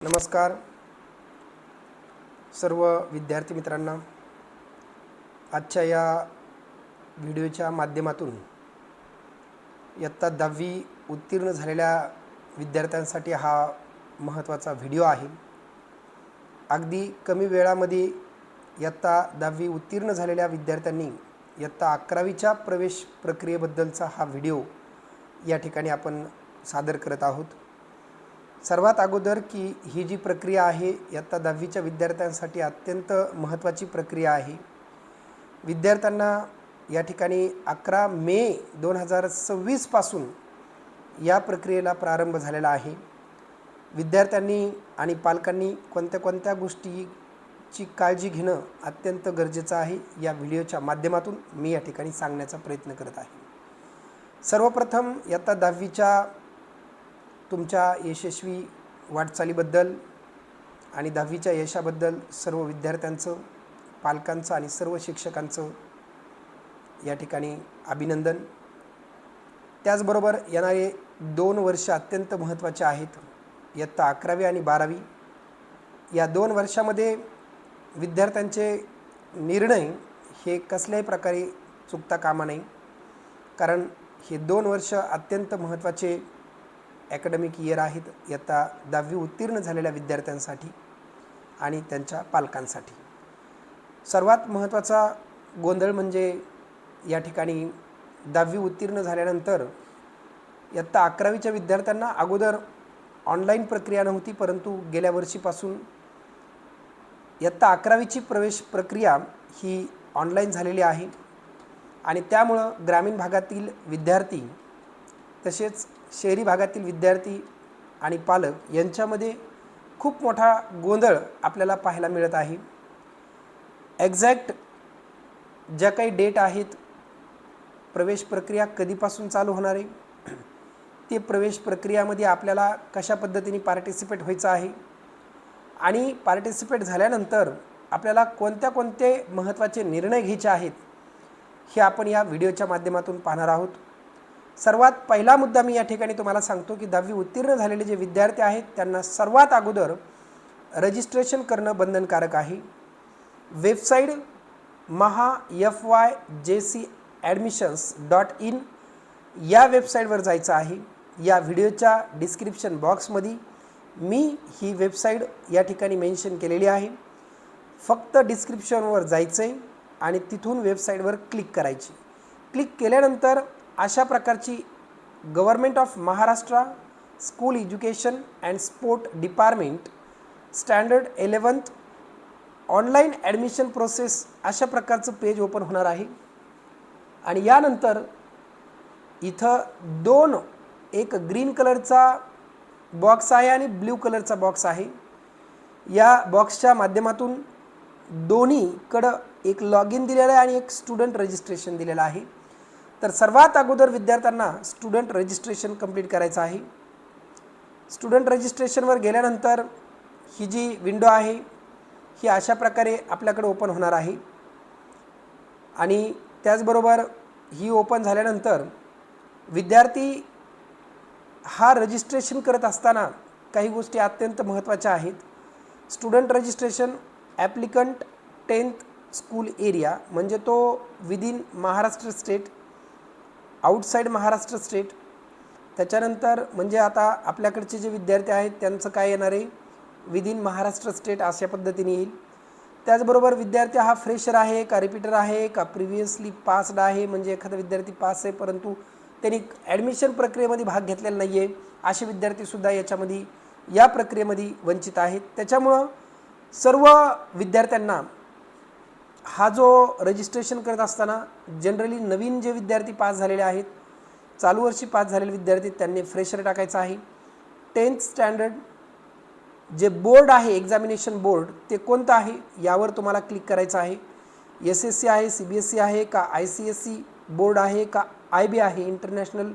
नमस्कार सर्व विद्यार्थी मित्रांना। आजच्या या व्हिडिओच्या माध्यमातून इयत्ता 10वी उत्तीर्ण झालेल्या विद्यार्थ्यांसाठी हा महत्त्वाचा व्हिडिओ आहे। अगदी कमी वेळामध्ये इयत्ता 10वी उत्तीर्ण झालेल्या विद्यार्थ्यांनी इयत्ता 11वीच्या प्रवेश प्रक्रियेबद्दलचा हा व्हिडिओ या ठिकाणी आपण सादर करत आहोत। सर्वात अगोदर की ही जी प्रक्रिया आहे इयत्ता 10वीच्या विद्यार्थ्यांसाठी अत्यंत महत्त्वाची प्रक्रिया आहे। विद्यार्थ्यांना या ठिकाणी 11 मे 2026 पासून या प्रक्रियेला प्रारंभ झालेला आहे। विद्यार्थ्यांनी आणि पालकांनी कोणत्या गोष्टीची काळजी घेणं अत्यंत गरजेचं आहे या व्हिडिओच्या माध्यमातून मी या ठिकाणी सांगण्याचा प्रयत्न करत आहे। सर्वप्रथम इयत्ता 10वीच्या तुमच्या यशस्वी वाटचालीबद्दल आणि 10वीच्या यशाबद्दल सर्व विद्यार्थ्यांचं, पालकांचं आणि सर्व शिक्षकांचं या ठिकाणी अभिनंदन। त्याचबरोबर येणारे 2 वर्ष अत्यंत महत्त्वाचे आहेत। इयत्ता 11वी आणि 12वी या 2 वर्षामध्ये विद्यार्थ्यांचे निर्णय हे कसल्याही प्रकारे चुकता कामा नये, कारण हे 2 वर्ष अत्यंत महत्त्वाचे ॲकॅडमिक इयर आहेत इयत्ता 10वी उत्तीर्ण झालेल्या विद्यार्थ्यांसाठी आणि त्यांच्या पालकांसाठी। सर्वात महत्त्वाचा गोंधळ म्हणजे या ठिकाणी 10वी उत्तीर्ण झाल्यानंतर इयत्ता 11वीच्या विद्यार्थ्यांना अगोदर ऑनलाईन प्रक्रिया नव्हती, परंतु गेल्या वर्षीपासून इयत्ता 11वीची प्रवेश प्रक्रिया ही ऑनलाईन झालेली आहे आणि त्यामुळं ग्रामीण भागातील विद्यार्थी तसेच शहरी भागातील विद्यार्थी आणि पालक यांच्यामध्ये खूप मोठा गोंधळ आपल्याला पाहायला मिळत आहे। एक्झॅक्ट ज्या काही डेट आहेत, प्रवेश प्रक्रिया कधीपासून चालू होणार आहे, ते प्रवेश प्रक्रियामध्ये आपल्याला कशा पद्धतीने पार्टिसिपेट व्हायचं आहे आणि पार्टिसिपेट झाल्यानंतर आपल्याला कोणते महत्त्वाचे निर्णय घ्यायचे आहेत हे आपण या व्हिडिओच्या माध्यमातून पाहणार आहोत। सर्वात पहिला मुद्दा मी या ठिकाणी तुम्हाला सांगतो की 10वी उत्तीर्ण झालेले जे विद्यार्थी आहेत त्यांना सर्वात अगोदर रजिस्ट्रेशन करणं बंधनकारक आहे। वेबसाईट mahafyjcadmissions.in या वेबसाईटवर जायचं आहे। या व्हिडिओच्या डिस्क्रिप्शन बॉक्समध्ये मी ही वेबसाईट या ठिकाणी मेन्शन केलेली आहे। फक्त डिस्क्रिप्शनवर जायचं आहे आणि तिथून वेबसाईटवर क्लिक करायची। क्लिक केल्यानंतर अशा प्रकारची government of Maharashtra school education and sport department standard 11th online admission process अशा प्रकारचं पेज ओपन होणार आहे आणि यानंतर इथं एक ग्रीन कलरचा बॉक्स आहे आणि ब्ल्यू कलरचा बॉक्स आहे। या बॉक्सच्या माध्यमातून दोन्हीकडं एक लॉग इन दिलेलं आहे आणि एक स्टुडंट रजिस्ट्रेशन दिलेलं आहे। तर सर्वात अगोदर विद्यार्थ्यांना स्टुडंट रजिस्ट्रेशन कंप्लीट करायचं आहे। स्टुडंट रजिस्ट्रेशनवर गेल्यानंतर ही जी विंडो आहे ही अशा प्रकारे आपल्याकडे ओपन होणार आहे आणि त्याचबरोबर ही ओपन झाल्यानंतर विद्यार्थी हा रजिस्ट्रेशन करत असताना काही गोष्टी अत्यंत महत्त्वाच्या आहेत। Student registration applicant 10th school area म्हणजे तो within Maharashtra state, outside Maharashtra state. त्याच्यानंतर म्हणजे आता आपल्याकडचे जे विद्यार्थी आहेत त्यांचं काय येणार आहे, विदिन महाराष्ट्र स्टेट अशा पद्धतीने येईल। त्याचबरोबर विद्यार्थी हा फ्रेशर आहे का रिपीटर आहे का प्रिव्हियसली पास्ड आहे, म्हणजे एखादा विद्यार्थी पास आहे परंतु त्यांनी ॲडमिशन प्रक्रियेमध्ये भाग घेतलेला नाही आहे, असे विद्यार्थीसुद्धा याच्यामध्ये या प्रक्रियेमध्ये वंचित आहेत। त्याच्यामुळं सर्व विद्यार्थ्यांना हा जो रजिस्ट्रेशन करत असताना जनरली नवीन जे विद्यार्थी पास झालेले आहेत, चालू वर्षी पास झालेले विद्यार्थी त्यांनी फ्रेशर टाकायचं आहे। 10th स्टँडर्ड जे बोर्ड आहे, एक्झामिनेशन बोर्ड ते कोणतं आहे यावर तुम्हाला क्लिक करायचं आहे। SSC आहे, CBSE आहे का ICSE बोर्ड आहे का IB आहे, इंटरनॅशनल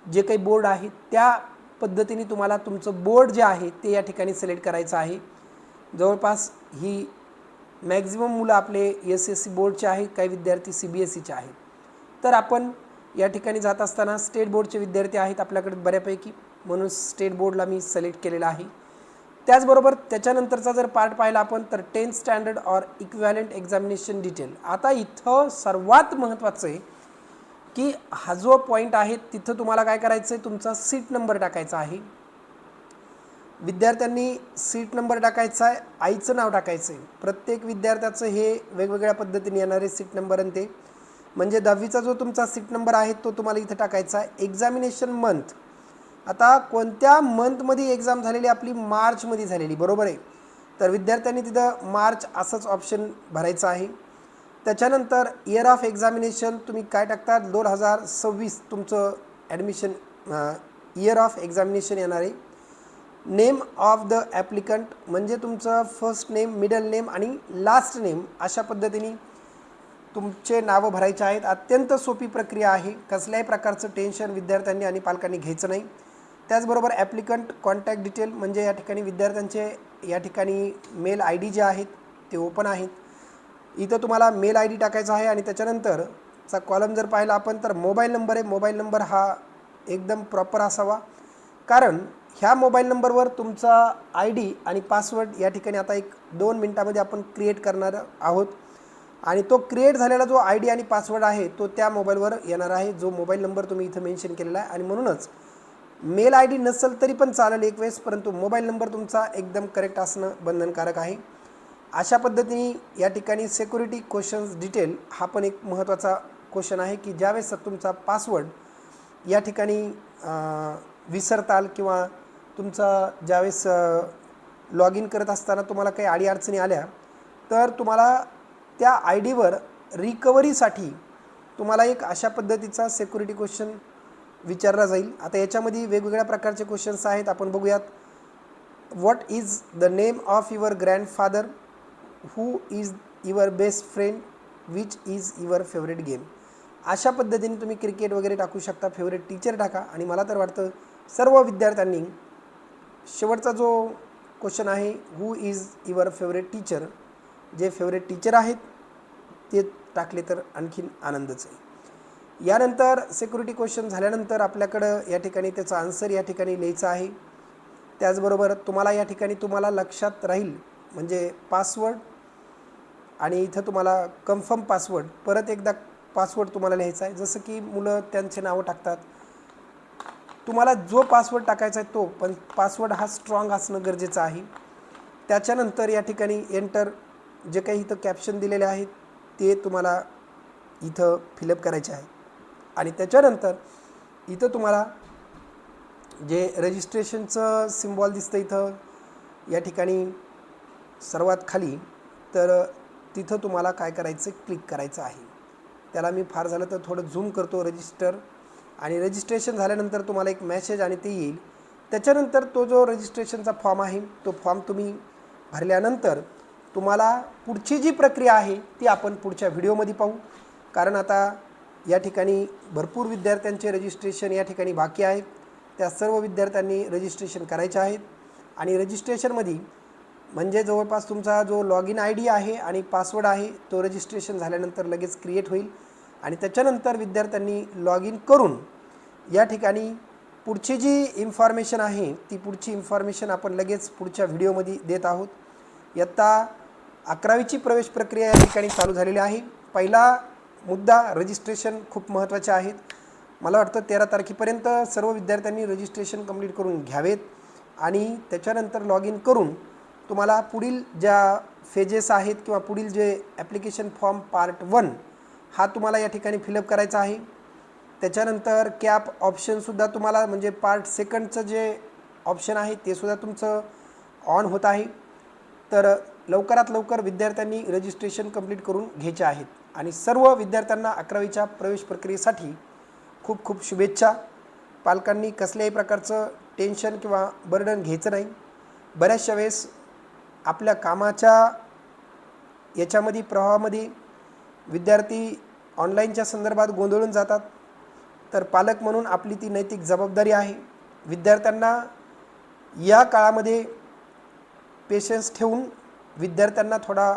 जे काही बोर्ड आहे त्या पद्धतीने तुम्हाला तुमचं बोर्ड जे आहे ते या ठिकाणी सिलेक्ट करायचं आहे। जवळपास ही मॅक्झिमम मुलं आपले SSC बोर्डचे आहेत, काही विद्यार्थी CBSEचे आहेत। तर आपण या ठिकाणी जात असताना स्टेट बोर्डचे विद्यार्थी आहेत आपल्याकडे बऱ्यापैकी, म्हणून स्टेट बोर्डला मी सिलेक्ट केलेला आहे। त्याचबरोबर त्याच्यानंतरचा जर पार्ट पाहिला आपण तर 10th standard or equivalent examination detail. आता इथं सर्वात महत्त्वाचं आहे की हा जो पॉईंट आहे तिथं तुम्हाला काय करायचं आहे, तुमचा सीट नंबर टाकायचा आहे. विद्यार्थ्यांनी सीट नंबर टाकायचा आहे, आईचं नाव टाकायचं आहे. प्रत्येक विद्यार्थ्याचं हे वेगवेगळ्या पद्धतीने येणारे सीट नंबर आणि ते म्हणजे 10वीचा जो तुमचा सीट नंबर आहे तो तुम्हाला इथं टाकायचा आहे. एक्झामिनेशन मंथ, आता कोणत्या मंथमध्ये एक्झाम झालेली, आपली मार्चमध्ये झालेली, बरोबर आहे. तर विद्यार्थ्यांनी तिथं मार्च असंच ऑप्शन भरायचं आहे. त्याच्यानंतर इयर ऑफ एक्झामिनेशन तुम्ही काय टाकता, 2026 तुमचं ॲडमिशन इयर ऑफ एक्झामिनेशन येणार आहे. नेम ऑफ द ॲप्लिकंट म्हणजे तुमचं फर्स्ट नेम, मिडल नेम आणि लास्ट नेम अशा पद्धतीने तुमचे नावं भरायचे आहेत. अत्यंत सोपी प्रक्रिया आहे, कसल्याही प्रकारचं टेन्शन विद्यार्थ्यांनी आणि पालकांनी घ्यायचं नाही. त्याचबरोबर ॲप्लिकंट कॉन्टॅक्ट डिटेल म्हणजे या ठिकाणी विद्यार्थ्यांचे या ठिकाणी मेल आय डी जे आहेत ते ओपन आहेत. इथं तुम्हाला मेल आय डी टाकायचा आहे आणि त्याच्यानंतरचा कॉलम जर पाहिला आपण तर मोबाईल नंबर आहे. मोबाईल नंबर हा एकदम प्रॉपर असावा, कारण ह्या मोबाईल नंबरवर तुमचा आय डी आणि पासवर्ड या ठिकाणी आता 1-2 मिनटामध्ये आपण क्रिएट करणार आहोत. आणि तो क्रिएट झालेला जो आय डी आणि पासवर्ड आहे तो त्या मोबाईलवर येणार आहे, जो मोबाईल नंबर तुम्ही इथं मेन्शन केलेला आहे. आणि म्हणूनच मेल आय डी नसेल तरी पण चालेल एक वेळेस, परंतु मोबाईल नंबर तुमचा एकदम करेक्ट असणं बंधनकारक आहे. अशा पद्धतीने या ठिकाणी सिक्युरिटी क्वेश्चन्स डिटेल हा पण एक महत्त्वाचा क्वेश्चन आहे की ज्यावेळेस तुमचा पासवर्ड या ठिकाणी विसरताल किंवा तुमचा ज्यावेळेस लॉग इन करत असताना तुम्हाला काही अडीअडचणी आल्या तर तुम्हाला त्या आय डीवर रिकव्हरीसाठी तुम्हाला एक अशा पद्धतीचा सिक्युरिटी क्वेश्चन विचारला जाईल. आता याच्यामध्ये वेगवेगळ्या प्रकारचे क्वेश्चन्स आहेत, आपण बघूयात. What is the name of your grandfather, who is your best friend, which is your favourite game. अशा पद्धतीने तुम्ही क्रिकेट वगैरे टाकू शकता, फेवरेट टीचर टाका. आणि मला तर वाटतं सर्व विद्यार्थ्यांनी शेवटचा जो क्वेश्चन आहे who is your favourite teacher, जे फेवरेट टीचर आहेत ते टाकले तर आणखीन आनंदच आहे. यानंतर सिक्युरिटी क्वेश्चन झाल्यानंतर आपल्याकडं या ठिकाणी त्याचा आन्सर या ठिकाणी लिहायचा आहे. त्याचबरोबर तुम्हाला या ठिकाणी तुम्हाला लक्षात राहील म्हणजे पासवर्ड आणि इथं तुम्हाला कन्फर्म पासवर्ड, परत एकदा पासवर्ड तुम्हाला लिहायचा आहे. जसं की मुलं त्यांचे नावं टाकतात, तुम्हाला जो पासवर्ड टाकायचा आहे तो, पण पासवर्ड हा स्ट्रॉंग असणं गरजेचं आहे. त्याच्यानंतर या ठिकाणी एंटर जे काही इथं कॅप्शन दिलेले आहेत ते तुम्हाला इथं फिलअप करायचे आहे. आणि त्याच्यानंतर इथं तुम्हाला जे रजिस्ट्रेशनचं सिम्बॉल दिसतं इथं या ठिकाणी सर्वात खाली, तर तिथं तुम्हाला काय करायचं, क्लिक करायचं आहे. त्याला मी फार झालं तर थोडं झूम करतो, रजिस्टर. आणि रजिस्ट्रेशन झाल्यानंतर तुम्हाला एक मेसेज आणि ते येईल. त्याच्यानंतर तो जो रजिस्ट्रेशनचा फॉर्म आहे तो फॉर्म तुम्ही भरल्यानंतर तुम्हाला पुढची जी प्रक्रिया आहे ती आपण पुढच्या व्हिडिओमध्ये पाहू. कारण आता या ठिकाणी भरपूर विद्यार्थ्यांचे रजिस्ट्रेशन या ठिकाणी बाकी आहेत. त्या सर्व विद्यार्थ्यांनी रजिस्ट्रेशन करायचे आहेत. आणि रजिस्ट्रेशनमध्ये म्हणजे जवळपास तुमचा जो लॉग इन आय डी आहे आणि पासवर्ड आहे तो रजिस्ट्रेशन झाल्यानंतर लगेच क्रिएट होईल. आणि त्याच्यानंतर विद्यार्थ्यांनी लॉग इन करून या ठिकाणी पुढची जी इन्फॉर्मेशन आहे ती पुढची इन्फॉर्मेशन आपण लगेच पुढच्या व्हिडिओमध्ये देत आहोत. इयत्ता 11वीची प्रवेश प्रक्रिया या ठिकाणी चालू झालेली आहे. पहिला मुद्दा रजिस्ट्रेशन खूप महत्त्वाचे आहेत. मला वाटतं 13 तारखेपर्यंत सर्व विद्यार्थ्यांनी रजिस्ट्रेशन कंप्लीट करून घ्यावेत. आणि त्याच्यानंतर लॉग इन करून तुम्हाला पुढील ज्या फेजेस आहेत किंवा पुढील जे ॲप्लिकेशन फॉर्म पार्ट 1 हा तुम्हाला या ठिकाणी फिलअप करायचा आहे. त्याच्यानंतर कॅप ऑप्शनसुद्धा तुम्हाला म्हणजे पार्ट 2चं जे ऑप्शन आहे ते सुद्धा तुमचं ऑन होत आहे. तर लवकरात लवकर विद्यार्थ्यांनी रजिस्ट्रेशन कंप्लीट करून घ्यायचे आहेत. आणि सर्व विद्यार्थ्यांना 11वीच्या प्रवेश प्रक्रियेसाठी खूप खूप शुभेच्छा. पालकांनी कसल्याही प्रकारचं टेन्शन किंवा बर्डन घ्यायचं नाही. बऱ्याचशा वेळेस आपल्या कामाच्या याच्यामध्ये प्रवाहामध्ये विद्यार्थी ऑनलाईनच्या संदर्भात गोंधळून जातात. तर पालक म्हणून आपली ती नैतिक जबाबदारी आहे विद्यार्थ्यांना या काळामध्ये पेशन्स ठेवून विद्यार्थ्यांना थोडा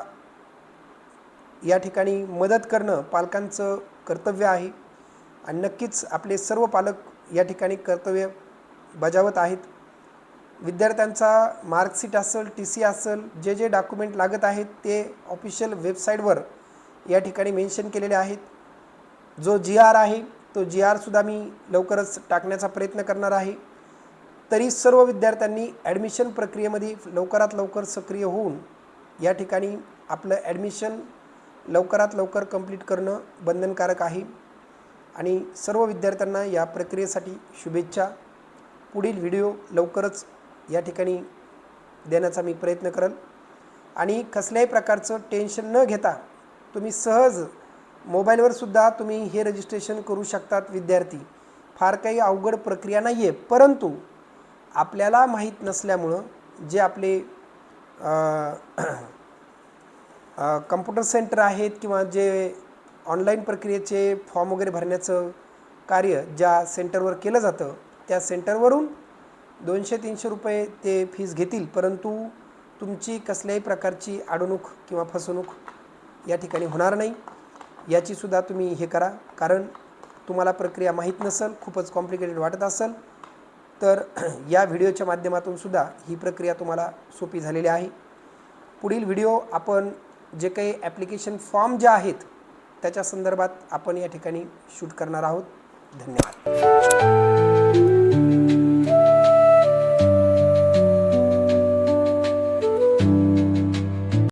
या ठिकाणी मदत करणं पालकांचं कर्तव्य आहे. आणि नक्कीच आपले सर्व पालक या ठिकाणी कर्तव्य बजावत आहेत. विद्यार्थ्यांचा मार्कशीट असेल, TC असेल, जे जे डॉक्युमेंट लागत आहेत ते ऑफिशियल वेबसाईटवर या ठिकाणी मेन्शन केलेले आहेत. जो GR आहे तो GR सुद्धा मी लवकरच टाकण्याचा प्रयत्न करणार आहे. तरी सर्व विद्यार्थ्यांनी ॲडमिशन प्रक्रियेमध्ये लवकरात लवकर सक्रिय होऊन या ठिकाणी आपलं ॲडमिशन लवकरात लवकर कंप्लीट करणं बंधनकारक आहे. आणि सर्व विद्यार्थ्यांना या प्रक्रियेसाठी शुभेच्छा. पुढील व्हिडिओ लवकरच या ठिकाणी देण्याचा मी प्रयत्न करेन. आणि कसल्याही प्रकारचं टेन्शन न घेता तुम्ही सहज मोबाईलवर सुद्धा तुम्ही हे रजिस्ट्रेशन करू शकतात विद्यार्थी. फार काही अवघड प्रक्रिया नाही आहे, परंतु आपल्याला माहीत नसल्यामुळं जे आपले कम्प्युटर सेंटर आहेत किंवा जे ऑनलाईन प्रक्रियेचे फॉर्म वगैरे भरण्याचं कार्य ज्या सेंटरवर केलं जातं त्या सेंटरवरून 200-300 रुपये ते फीस घेतील, परंतु तुमची कसल्याही प्रकारची अडवणूक किंवा फसवणूक या ठिकाणी होणार नाही. याचीसुद्धा तुम्ही हे करा. कारण तुम्हाला प्रक्रिया माहीत नसेल, खूपच कॉम्प्लिकेटेड वाटत असेल तर या व्हिडिओच्या माध्यमातून सुद्धा ही प्रक्रिया तुम्हाला सोपी झालेली आहे. पुढील व्हिडिओ आपण जे काही ॲप्लिकेशन फॉर्म जे आहेत त्याच्या संदर्भात आपण या ठिकाणी शूट करणार आहोत. धन्यवाद.